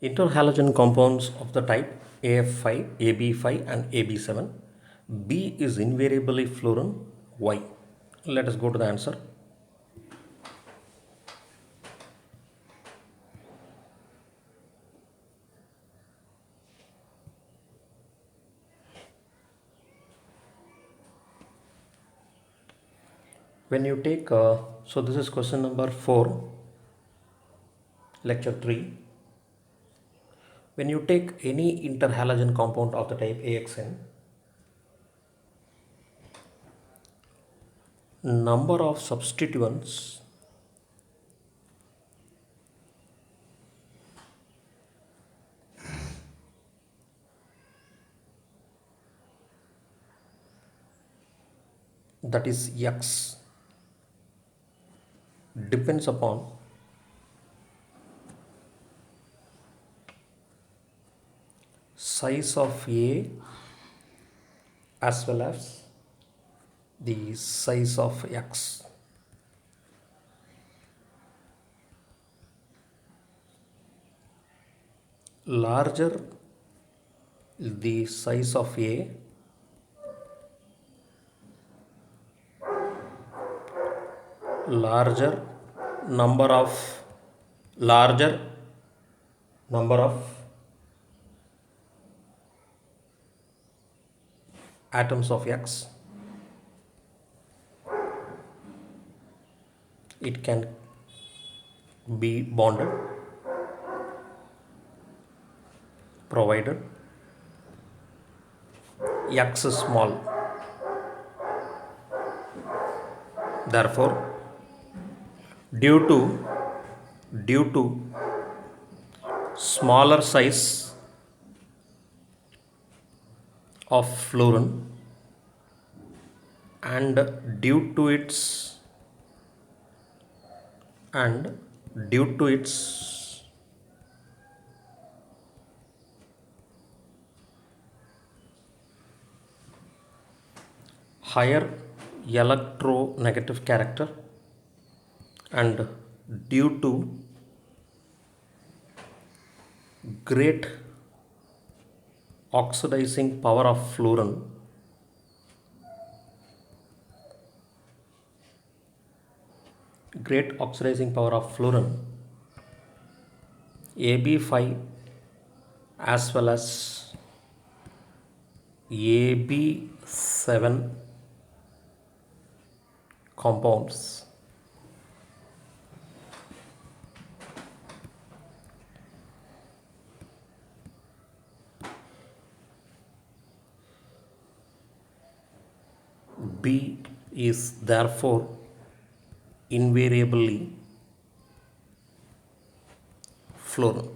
Interhalogen compounds of the type AF5, AB5 and AB7. B is invariably fluorine. Why? Let us go to the answer. When you take, so this is question number 4, lecture 3. When you take any interhalogen compound of the type AXN, number of substituents that is X depends upon size of A as well as the size of X. Larger the size of A, larger number of larger number of atoms of X, it can be bonded, provided X is small. Therefore, due to smaller size of fluorine and due to its higher electronegative character and due to great oxidizing power of fluorine, AB5 as well as AB7 compounds B is therefore invariably fluorine.